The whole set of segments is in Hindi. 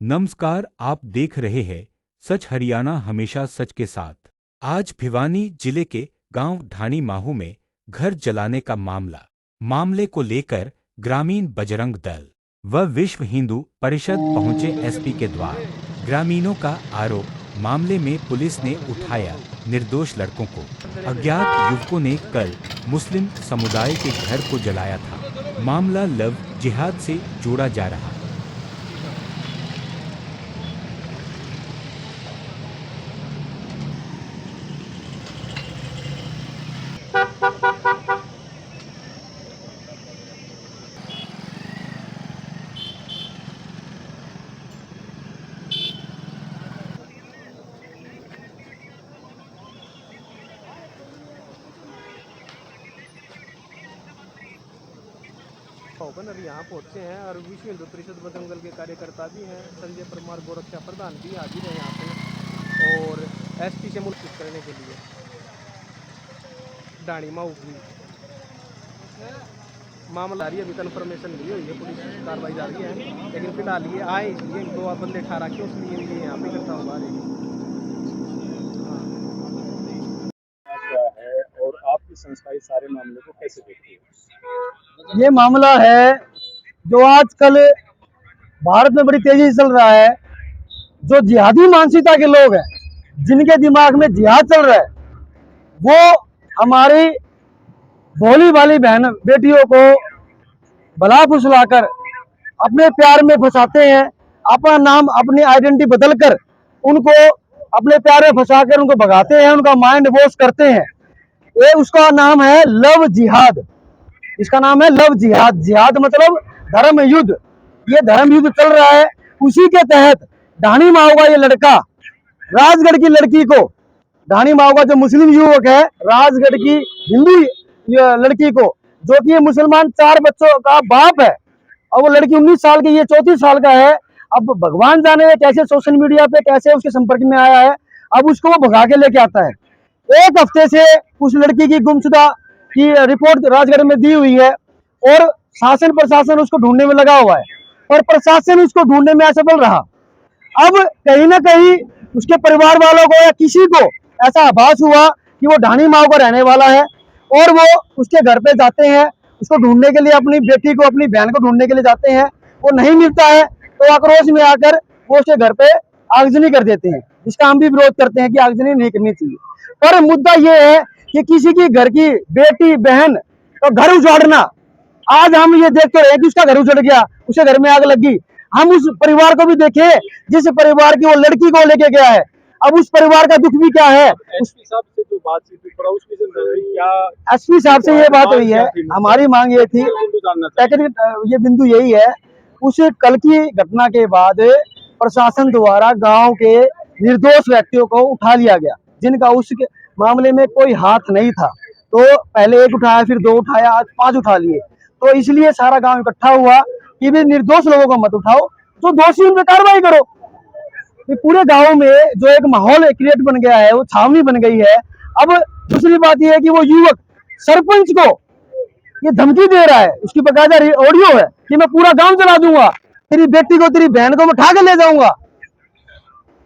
नमस्कार, आप देख रहे हैं सच हरियाणा हमेशा सच के साथ। आज भिवानी जिले के गांव ढाणी माहू में घर जलाने का मामले को लेकर ग्रामीण बजरंग दल व विश्व हिंदू परिषद पहुंचे एसपी के द्वार। ग्रामीणों का आरोप, मामले में पुलिस ने उठाया निर्दोष लड़कों को। अज्ञात युवकों ने कल मुस्लिम समुदाय के घर को जलाया था। मामला लव जिहाद से जोड़ा जा रहा। ओपन अभी यहाँ पहुँचे हैं और विश्व हिंदू परिषद बदंगल के कार्यकर्ता भी हैं। संजय परमार गोरक्षा प्रधान भी हाजिर है यहाँ पे और एसपी से मुलाकात करने के लिए ढाणी माहू की मामला आ रही है। अभी कन्फर्मेशन नहीं हुई है, पुलिस कार्रवाई जारी है, लेकिन फिलहाल ये आए इसलिए 2 बंदे ठहरा के उसलिए ये यहाँ पे करता हुआ क्या है और आपकी संस्था इस सारे मामले को कैसे देखती है? ये मामला है जो आजकल भारत में बड़ी तेजी से चल रहा है। जो जिहादी मानसिकता के लोग हैं, जिनके दिमाग में जिहाद चल रहा है, वो हमारी भोली भाली बहन बेटियों को भला फुसलाकर अपने प्यार में फंसाते हैं। अपना नाम, अपनी आइडेंटिटी बदलकर उनको अपने प्यार में फंसाकर उनको भगाते हैं, उनका माइंड वॉश करते हैं। ये उसका नाम है लव जिहाद। इसका नाम है लव जिहाद। जिहाद मतलब धर्म युद्ध। ये धर्म युद्ध चल रहा है। उसी के तहत ढाणी माहू का ये लड़का राजगढ़ की लड़की को, ढाणी माहू का जो मुस्लिम युवक है, राजगढ़ की हिंदू लड़की को, जो कि ये मुसलमान 4 बच्चों का बाप है, और वो लड़की 19 साल की, ये 34 साल का है। अब भगवान जाने कैसे सोशल मीडिया पे कैसे उसके संपर्क में आया है। अब उसको वो भगा के लेके आता है। 1 हफ्ते से उस लड़की की गुमशुदा की रिपोर्ट राजगढ़ में दी हुई है और शासन प्रशासन उसको ढूंढने में लगा हुआ है, और प्रशासन उसको ढूंढने में असफल रहा। अब कहीं ना कहीं उसके परिवार वालों को या किसी को ऐसा आभास हुआ कि वो ढाणी माहू का रहने वाला है, और वो उसके घर पे जाते हैं उसको ढूंढने के लिए, अपनी बेटी को, अपनी बहन को ढूंढने के लिए जाते हैं। वो नहीं मिलता है तो आक्रोश में आकर वो उसके घर पे आगजनी कर देते हैं, जिसका हम भी विरोध करते हैं कि आगजनी नहीं करनी चाहिए। पर मुद्दा ये है कि किसी की घर की बेटी बहन तो घर उजाड़ना। आज हम ये देखते रहे कि उसका घर उजड़ गया, उसके घर में आग लगी। हम उस परिवार को भी देखे जिस परिवार की वो लड़की को लेके गया है। अब उस परिवार का दुख भी क्या है। एसपी साहब से जो बातचीत हुई, थोड़ा उसमें क्या एसपी साहब से ये बात हुई है। हमारी मांग ये थी, जानना ये बिंदु यही है, उस कल की घटना के बाद प्रशासन द्वारा गांव के निर्दोष व्यक्तियों को उठा लिया गया, जिनका उस मामले में कोई हाथ नहीं था। तो पहले 1 उठाया, फिर 2 उठाया, आज 5 उठा लिए। तो इसलिए सारा गांव इकट्ठा हुआ कि भी निर्दोष लोगों को मत उठाओ, जो दोषी उन पर कार्रवाई करो। पूरे गांव में जो एक माहौल क्रिएट बन गया है, वो छावनी बन गई है। अब दूसरी बात यह है कि वो युवक सरपंच को ये धमकी दे रहा है, उसकी बकायदा ऑडियो है कि मैं पूरा गांव जला दूंगा, तेरी बेटी को, तेरी बहन को मैं उठा के ले जाऊंगा।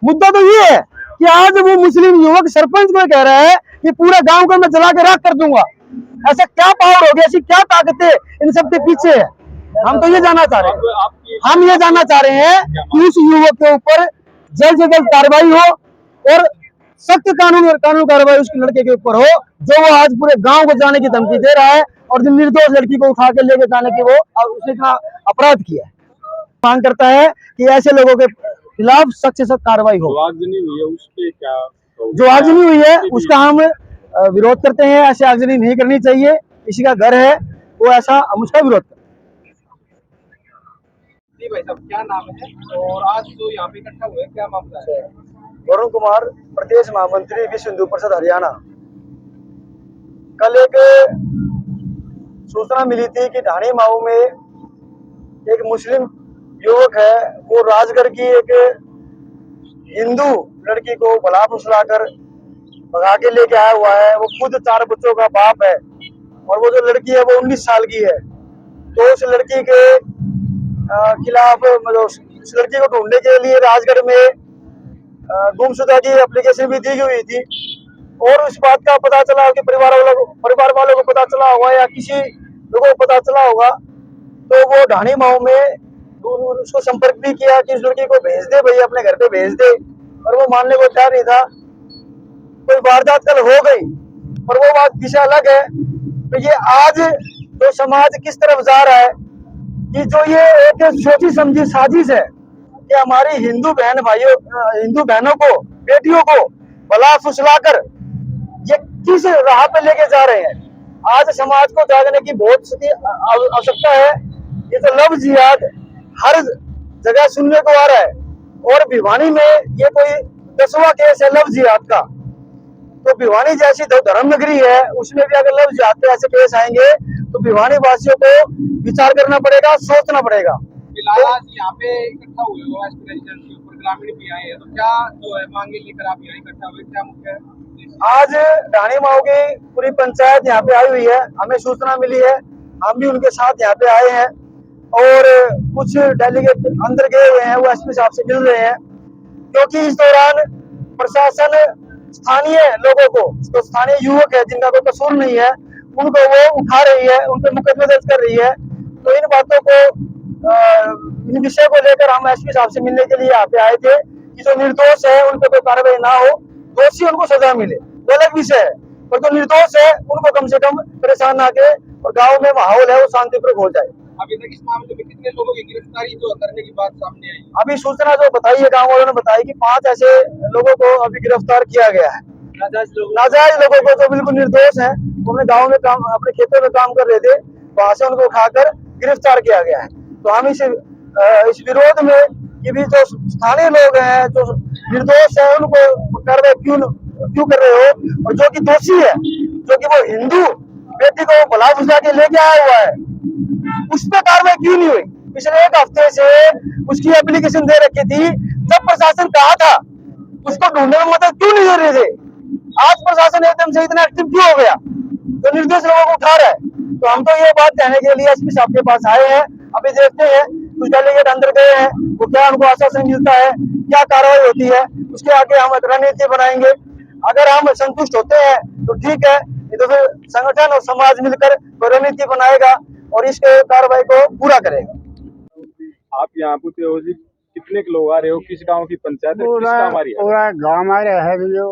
मुद्दा तो ये है कि आज वो मुस्लिम युवक सरपंच को कह रहा है कि पूरा गांव को मैं जला के राख कर दूंगा। ऐसा क्या पावर हो गया, ऐसी क्या ताकतें इन सब के पीछे है? हम तो ये जानना चाह रहे हैं, हम ये जानना चाह रहे हैं कि उस युवक के ऊपर जल्द से जल्द कार्रवाई हो और सख्त कानून कार्रवाई उस लड़के के ऊपर हो, जो वो आज पूरे गांव को जाने की धमकी दे रहा है, और जो निर्दोष लड़की को उठा के लेके जाने की वो उसने इतना अपराध किया है। मांग करता है कि ऐसे लोगों के खिलाफ सख्त से सख्त कार्रवाई हो। आगजनी हुई है उस पे क्या, जो आगजनी हुई है उसका हम विरोध करते हैं। ऐसे आगजनी नहीं करनी चाहिए। किसी का घर है वो ऐसा, हम उसका विरोध करते हैं। जी भाई साहब, क्या नाम है और आज जो यहाँ पे इकट्ठा हुए क्या मामला है? वरुण कुमार, प्रदेश महामंत्री विश्व हिंदू परिषद हरियाणा। कल एक सूचना मिली थी कि ढाणी माहू में एक मुस्लिम युवक है, वो राजगढ़ की एक हिंदू लड़की को भला फुसलाकर भगा के लेके आया हुआ है। वो खुद 4 बच्चों का बाप है, और वो जो लड़की है वो 19 साल की है। तो उस लड़की के खिलाफ मतलब उस लड़की को ढूंढने के लिए राजगढ़ में गुमशुदा की एप्लीकेशन भी दी हुई थी। और उस बात का पता चला कि परिवार वालों को पता चला होगा या किसी लोगों को पता चला होगा, तो वो ढाणी माऊ में उसको संपर्क भी किया कि इस लड़की को भेज दे भाई, अपने घर पे भेज दे, और वो मानने को तैयार नहीं था। कोई वारदात कल हो गई और वो बात विषय अलग है। तो ये आज जो समाज किस तरफ जा रहा है कि जो ये एक सोची समझी साजिश है कि हमारी हिंदू बहनों को, बेटियों को भला फुसलाकर ये किस राह पे लेके जा रहे हैं। आज समाज को जागने की बहुत आवश्यकता है। ये तो लव जिहाद हर जगह सुनने को आ रहा है, और भिवानी में ये कोई 10वां केस है लव जिहाद का। तो भिवानी जैसी धर्म नगरी है, उसमें भी अगर लव जिहाद के ऐसे केस आएंगे तो भिवानी वासियों को विचार करना पड़ेगा, सोचना पड़ेगा। फिलहाल आज यहाँ पे इकट्ठा हुए हो, प्रेसिडेंट के ऊपर ग्रामीण भी आए हैं, तो क्या जो है मांगे लेकर आप यहाँ इकट्ठा हुए, क्या मुख्य है? आज ढाणी माऊ की पूरी पंचायत यहाँ पे आई हुई है, हमें सूचना मिली है, हम भी उनके साथ यहाँ पे आए हैं, और कुछ डेलीगेट अंदर गए हुए हैं, वो एसपी साहब से मिल रहे हैं, क्योंकि इस दौरान प्रशासन स्थानीय लोगों को, जो स्थानीय युवक है जिनका कोई कसूर नहीं है, उनको वो उठा रही है, उन पर मुकदमे दर्ज कर रही है। तो इन बातों को, इन विषय को लेकर हम एसपी साहब से मिलने के लिए यहाँ पे आए थे कि जो निर्दोष है उन पर कोई कार्रवाई ना हो, दोषी उनको सजा मिले, वो अलग विषय है, और जो निर्दोष है उनको कम से कम परेशान ना के, और गाँव में माहौल है वो शांतिपूर्वक हो जाए। अभी तक इस मामले में कितने लोगों की गिरफ्तारी जो करने की बात सामने आई? अभी सूचना जो बताई है गाँव वालों ने बताई कि 5 ऐसे लोगों को अभी गिरफ्तार किया गया है, नाजायज लोगों को जो बिल्कुल निर्दोष हैं, अपने गाँव में काम, अपने खेतों में काम कर रहे थे, वहां से उनको उठाकर गिरफ्तार किया गया है। तो हम इस विरोध में कि भी जो स्थानीय लोग हैं, जो निर्दोष है, उनको कार्रवाई क्यों कर रहे हो, और जो कि दोषी है, जो कि वो हिंदू बेटी को भला बुझा के लेके आया हुआ है, उस पर कार्रवाई क्यों नहीं हुई? पिछले 1 हफ्ते से उसकी एप्लीकेशन दे रखी थी, जब प्रशासन कहा था उसको ढूंढने में मदद क्यों नहीं दे रहे थे? आज प्रशासन एकदम से इतना एक्टिव क्यों हो गया, तो निर्दोष लोगों को उठा रहा है? तो हम तो ये बात कहने के लिए एसपी साहब के पास आए हैं। अभी देखते हैं, कुछ डेलीगेट अंदर गए हैं, वो क्या उनको आश्वासन मिलता है, क्या कार्रवाई होती है, उसके आगे हम रणनीति बनाएंगे। अगर हम संतुष्ट होते हैं तो ठीक है, नहीं तो फिर संगठन और समाज मिलकर रणनीति बनाएगा और इस कार्रवाई को पूरा करेगा। आप यहाँ पूछते हो जी कितने लोग आ रहे हो, किस गांव की पंचायत है, किस गांव आ रही है? पूरा गांव हमारे है जो,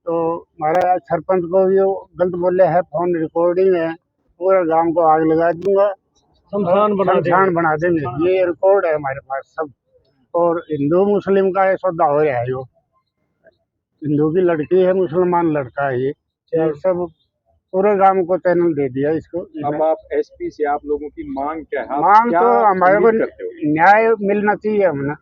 तो हमारे सरपंच को भी गलत बोले है, फोन रिकॉर्डिंग है, पूरे गांव को आग लगा दूंगा, शमशान बना देंगे, ये रिकॉर्ड है हमारे पास सब। और हिंदू मुस्लिम का ये सौदा हो रहा है, जो हिंदू की लड़की है, मुसलमान लड़का है, ये सब पूरे गांव को चैनल दे दिया इसको। अब आप एसपी से आप लोगों की मांग क्या है? मांग तो हमारे को न्याय मिलना चाहिए, हमने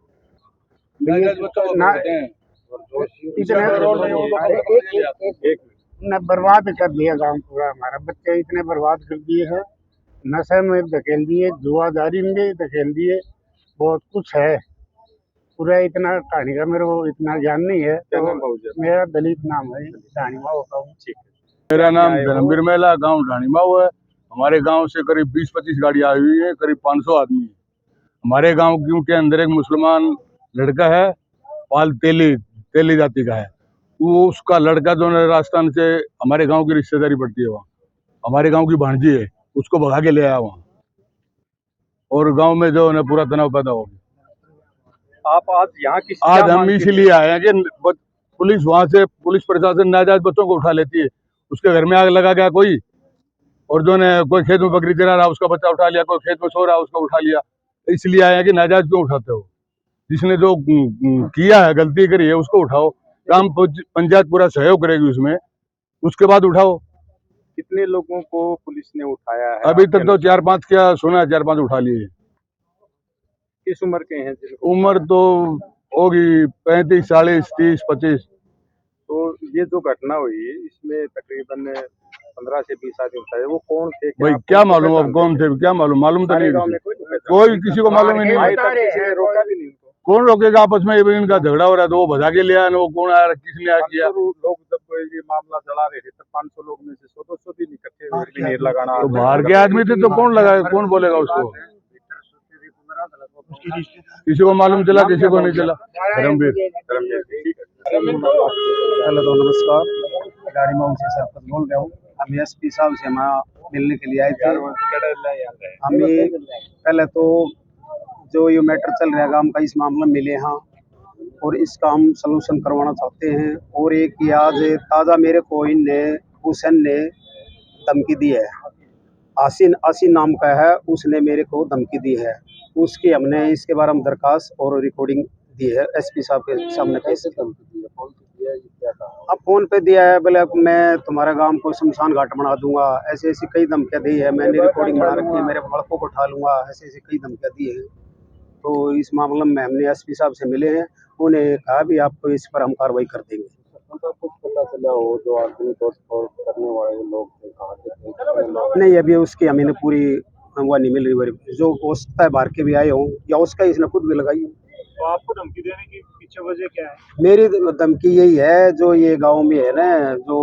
इतने बर्बाद कर दिया गांव पूरा, हमारा बच्चे इतने बर्बाद कर दिए हैं, नशे में धकेल दिए, जुआदारी में भी धकेल दिए, बहुत कुछ है पूरा। इतना कहानी का मेरे को इतना ज्ञान नहीं है। तो मेरा दलित नाम है, ढाणी माऊ का। मेरा नाम धर्मवीर मेला, गांव ढाणी माऊ है। हमारे गांव से करीब 20-25 गाड़ी आई हुई है, करीब 500 आदमी है। हमारे गांव के अंदर एक मुसलमान लड़का है, पाल तेली जाति का है, वो उसका लड़का जो है राजस्थान से हमारे गांव की रिश्तेदारी पड़ती है, वहाँ हमारे गांव की भांजी है, उसको भगा के ले आया वहाँ, और गांव में जो है पूरा तनाव पैदा हो गया। आप आज यहाँ किस आज हम इसलिए आए हैं कि पुलिस वहाँ से, पुलिस प्रशासन नाजायज बच्चों को उठा लेती है, उसके घर में आग लगा गया कोई, और जो ने कोई खेत में बकरी चरा रहा उसका बच्चा उठा लिया, कोई खेत में सो रहा उसका उठा लिया। इसलिए आए हैं कि नाजायज क्यों उठाते हो, जिसने जो किया है, गलती करी है, उसको उठाओ, ग्राम पंचायत पूरा सहयोग करेगी उसमें, उसके बाद उठाओ। कितने लोगों को पुलिस ने उठाया है? अभी तक तो 4-5 क्या सुना है, 4-5 उठा लिए। किस उम्र के हैं? उम्र तो होगी 35, 40, 30, 25। तो ये जो घटना हुई इसमें तकरीबन 15 से 20 आदमी उठाए, वो कौन थे? भाई क्या मालूम अब कौन थे, क्या मालूम तो नहीं, कोई किसी को मालूम ही नहीं। रोका भी नहीं उनको। कौन रोकेगा? आपस में इनका झगड़ा हो रहा है, तो वो भगा के ले आया, वो कौन आया, किसने आया किया? लोग जब ये मामला चला रहे थे तब 500 लोग में से 100-200 भी इकट्ठे हुए लगाना, तो बाहर के आदमी थे, तो कौन लगाए, कौन बोलेगा उसको? किसी को मालूम चला, किसी को नहीं चला। धर्मवीर पहले तो नमस्कार, गाड़ी में से सरपंच बोल रहा हूँ। हम एसपी साहब से हमारा मिलने के लिए आए थे। हमें पहले तो जो ये मैटर चल रहा है गांव का, इस मामले में मिले हैं और इसका हम सलूशन करवाना चाहते हैं। और एक ये आज ताज़ा मेरे को इनने हुसैन ने धमकी दी है, आसिन नाम का है, उसने मेरे को धमकी दी है। उसकी हमने इसके बारे में दरखास्त और रिकॉर्डिंग दी है एसपी साहब के सामने। कैसे धमकी दी है? अब फोन पे दिया है, बोले मैं तुम्हारे गांव को शमशान घाट बना दूंगा, ऐसे ऐसी कई धमकियां दी है। मैंने रिकॉर्डिंग बना रखी है, मेरे लड़कों को उठा लूंगा, ऐसे ऐसी कई धमकियां दी है। तो इस मामले में हमने एसपी साहब से मिले हैं, उन्हें कहा भी आपको इस पर हम कार्रवाई कर देंगे। कुछ पता चला हो जो आदमी तोड़फोड़ करने वाले लोग थे, कहाँ के थे? नहीं, अभी उसकी हमें पूरी वो नहीं मिल रही। जो हो सकता है बाहर के भी आए हों या उसका इसने खुद भी लगाई हो। तो आपको धमकी देने की पीछे वजह क्या है? मेरी धमकी यही है, जो ये गांव में है ना, जो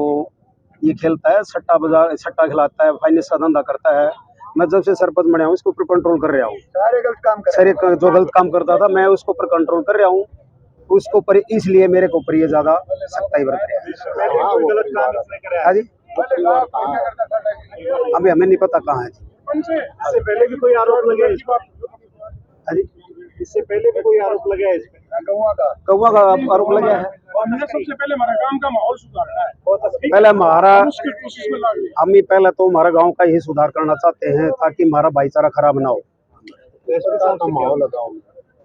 ये खेलता है सट्टा खिलाता है, फाइनेंस का धंधा करता है। मैं जब से सरपंच बना हूँ इसके ऊपर कंट्रोल कर रहा हूँ। सारे जो गलत काम करता था मैं उसके ऊपर कंट्रोल कर रहा हूँ। उसको पर इसलिए मेरे को ऊपर ये ज्यादा सख्ताई बरत रहा है। हाँ जी, अभी हमें नहीं पता कहाँ है। इससे पहले भी कोई आरोप लगे इस पर? हाँ जी, इससे पहले भी कोई आरोप लगा है इस पे? कौवा का आरोप लगा है। हमने सबसे पहले हमारे काम का माहौल सुधारना है। पहले हमारा कोशिश में लगे। हम ही पहले तो हमारा गांव का ही सुधार करना चाहते हैं ताकि हमारा भाईचारा खराब ना हो। माहौल लगाओ।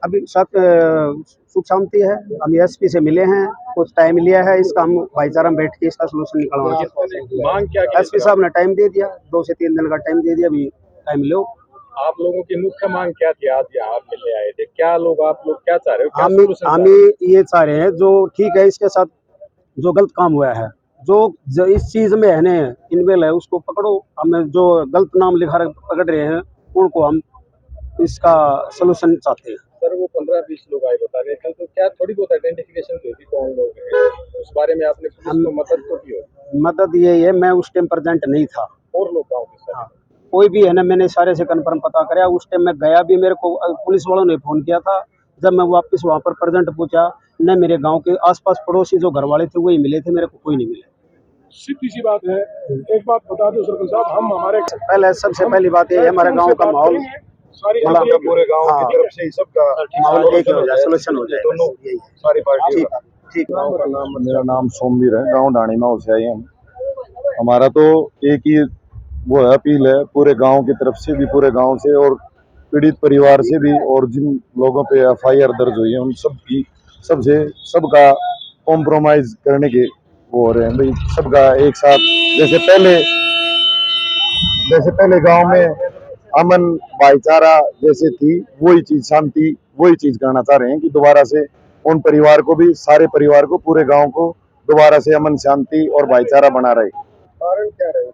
अभी साथ सुख शांति है। हम एसपी से मिले हैं, कुछ टाइम लिया है, इसका हम भाईचारा में बैठ के इसका सोल्यूशन निकालना चाहते हैं। मांग क्या? एसपी साहब ने टाइम दे दिया, 2 से 3 दिन का टाइम दे दिया, अभी टाइम लो। आप लोगों की मुख्य मांग क्या थी? आज यहाँ आप मिलने आए थे, क्या आप लोग क्या चाह रहे हो? हम ये चाह रहे हैं, जो ठीक है इसके साथ जो गलत काम हुआ है, जो इस चीज में है ना इन्वेल है, उसको पकड़ो। हमें जो गलत नाम लिखा पकड़ रहे हैं उनको हम इसका सोल्यूशन चाहते हैं। सर वो 15-20 लोग आए बता रहे थे, तो क्या थोड़ी बहुत आइडेंटिफिकेशन हुई थी कौन लोग हैं? उस बारे में आपने पुलिस को मदद तो की हो? मदद यही है, मैं उस टाइम प्रेजेंट नहीं था। और लोग गाँव के सर? कोई भी है ना, मैंने सारे से कन्फर्म पता कराया। उस टाइम मैं गया भी, मेरे को पुलिस वालों ने फोन किया था। जब मैं वापस वहाँ पर प्रेजेंट पूछा, न मेरे गांव के आसपास पड़ोसी जो घर वाले थे वही मिले थे, मेरे को कोई नहीं मिले। सीधी सी बात है। एक बात बता दो सरपंच साहब, हम हमारे पहले सबसे पहली बात ये है, हमारे गांव का माहौल पूरे गांव की तरफ से ही सबका माहौल एक हो जाए, सोल्यूशन हो जाए, दोनों सारी पार्टी। ठीक। मेरा नाम सोमवीर है, गांव ढाणी माऊ से आए हम। हमारा तो एक ही वो है, अपील है पूरे गांव की तरफ से भी, पूरे गांव से और पीड़ित परिवार से भी, और जिन लोगों पे एफआईआर दर्ज हुई है उन सबका कॉम्प्रोमाइज करने के वो हो रहे हैं भाई, सबका एक साथ। जैसे पहले गांव में अमन भाईचारा जैसे थी, वही चीज शांति, वही चीज करना चाह रहे हैं कि दोबारा से उन परिवार को भी, सारे परिवार को, पूरे गांव को दोबारा से अमन शांति और भाईचारा बना रहे। कारण क्या रहे?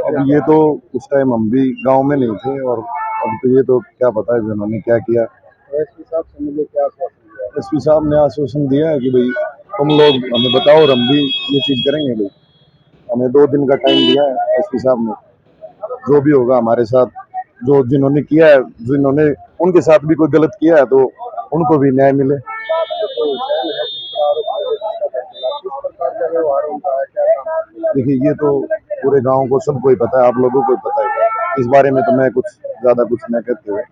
अब ये तो उस टाइम हम भी गांव में नहीं थे, और अब तो ये तो क्या पता है कि उन्होंने क्या किया। एसपी साहब से मिले, क्या आश्वासन दिया? एसपी साहब ने आश्वासन दिया है कि भाई तुम लोग हमें बताओ और हम भी ये चीज करेंगे। भाई हमें 2 दिन का टाइम दिया है एसपी साहब ने, जो भी होगा हमारे साथ, जो जिन्होंने किया है, जिन्होंने उनके साथ भी कोई गलत किया है तो उनको भी न्याय मिले। देखिए ये तो पूरे गांव को सबको ही पता है, आप लोगों को ही पता है। इस बारे में तो मैं कुछ ज्यादा कुछ नहीं कहते हुए